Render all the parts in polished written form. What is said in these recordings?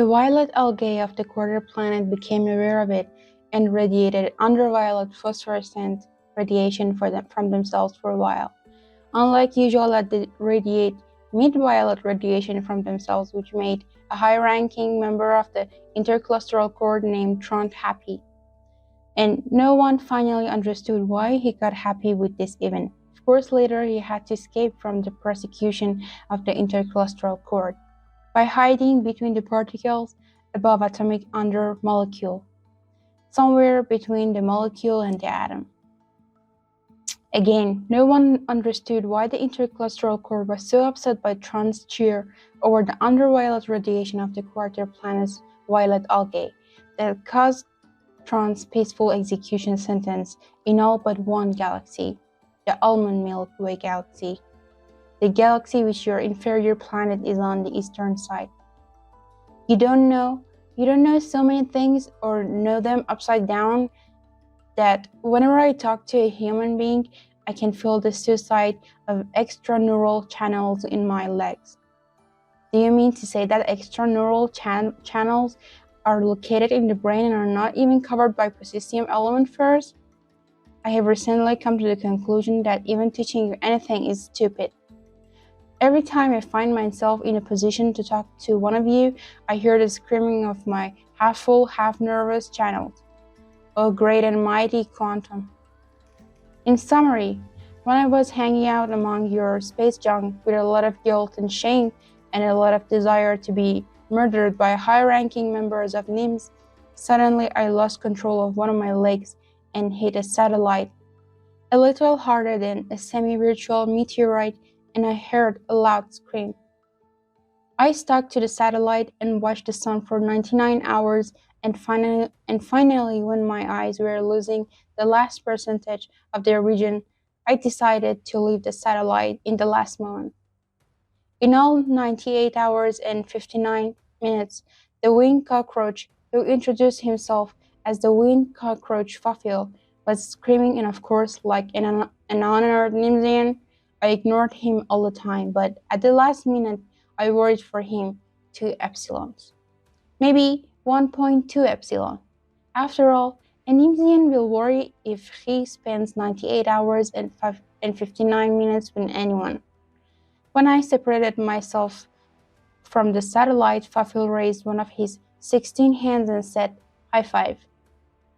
The violet algae of the quarter planet became aware of it and radiated ultraviolet phosphorescent radiation from themselves for a while. Unlike usual that they radiate mid-violet radiation from themselves, which made a high-ranking member of the interclustral core named Trond happy. And no one finally understood why he got happy with this event. Of course, later he had to escape from the persecution of the interclustral core by hiding between the particles above atomic under molecule, somewhere between the molecule and the atom. Again, no one understood why the interclustral core was so upset by Trond's cheer over the ultraviolet radiation of the quarter planet's violet algae that caused Trond's peaceful execution sentence in all but one galaxy, the Almond Milky Way galaxy, the galaxy which your inferior planet is on the eastern side. You don't know so many things or know them upside down that whenever I talk to a human being, I can feel the suicide of extraneural channels in my legs. Do you mean to say that extraneural channels are located in the brain and are not even covered by potassium element first? I have recently come to the conclusion that even teaching you anything is stupid. Every time I find myself in a position to talk to one of you, I hear the screaming of my half-full, half-nervous channels. Oh, great and mighty quantum. In summary, when I was hanging out among your space junk with a lot of guilt and shame and a lot of desire to be murdered by high-ranking members of Nimes, suddenly I lost control of one of my legs and hit a satellite, a little harder than a semi-virtual meteorite, and I heard a loud scream. I stuck to the satellite and watched the sun for 99 hours and finally, when my eyes were losing the last percentage of their vision, I decided to leave the satellite in the last moment. In all 98 hours and 59 minutes, the winged cockroach, who introduced himself as the winged cockroach Phaphil, was screaming, and of course, like an honored Nimesian, I ignored him all the time, but at the last minute, I worried for him 2 epsilons. Maybe 1.2 epsilon. After all, a Nimesian will worry if he spends 98 hours and 59 minutes with anyone. When I separated myself from the satellite, Phaphil raised one of his 16 hands and said, "High five."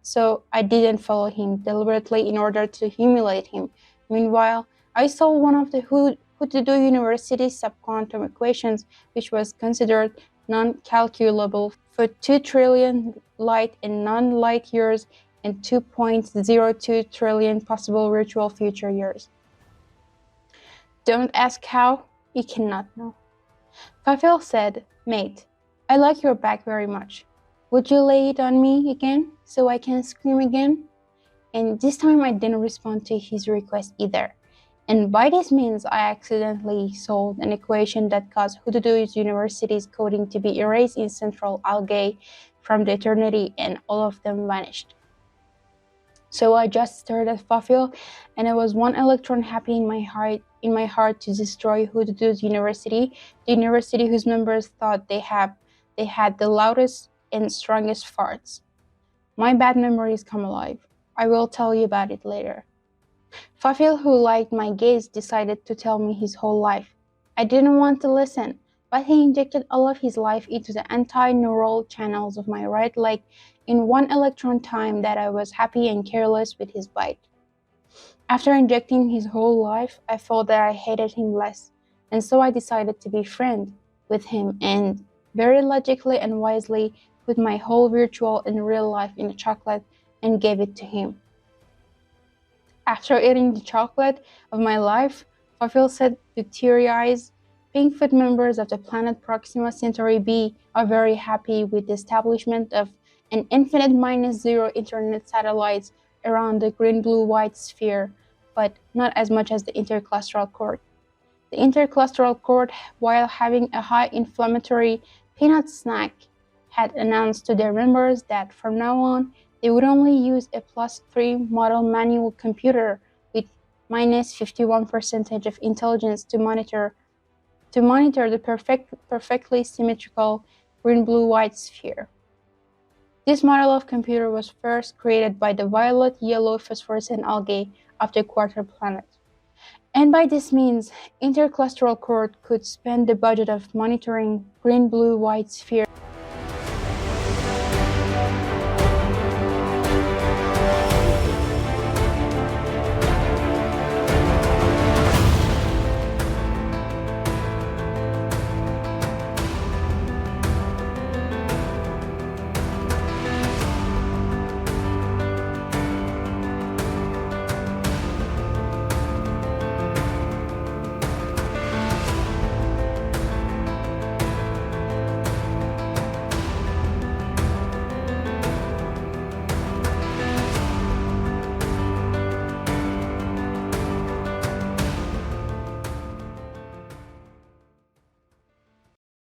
So I didn't follow him deliberately in order to humiliate him. Meanwhile, I solved one of the Hutudu University's subquantum equations, which was considered non-calculable for 2 trillion light and non-light years and 2.02 trillion possible virtual future years. Don't ask how, you cannot know. Phaphil said, "Mate, I like your back very much. Would you lay it on me again so I can scream again?" And this time I didn't respond to his request either. And by this means, I accidentally solved an equation that caused Hutudu University's coding to be erased in central algae from the eternity, and all of them vanished. So I just stared at Phaphil, and I was one electron happy in my heart to destroy Hutudu University, the university whose members thought they had the loudest and strongest farts. My bad memories come alive. I will tell you about it later. Phaphil, who liked my gaze, decided to tell me his whole life. I didn't want to listen, but he injected all of his life into the anti-neural channels of my right leg in 1 electron time that I was happy and careless with his bite. After injecting his whole life, I felt that I hated him less, and so I decided to be friend with him and, very logically and wisely, put my whole virtual and real life in a chocolate and gave it to him. After eating the chocolate of my life, Phaphil said to teary eyes, "Pinkfoot members of the planet Proxima Centauri B are very happy with the establishment of an infinite -0 internet satellites around the green-blue-white sphere, but not as much as the interclustral core. The interclustral core, while having a high inflammatory peanut snack, had announced to their members that from now on, they would only use a +3 model manual computer with -51% of intelligence to monitor the perfectly symmetrical green-blue-white sphere. This model of computer was first created by the violet-yellow phosphorescent algae of the quarter planet. And by this means, interclustral court could spend the budget of monitoring green-blue-white sphere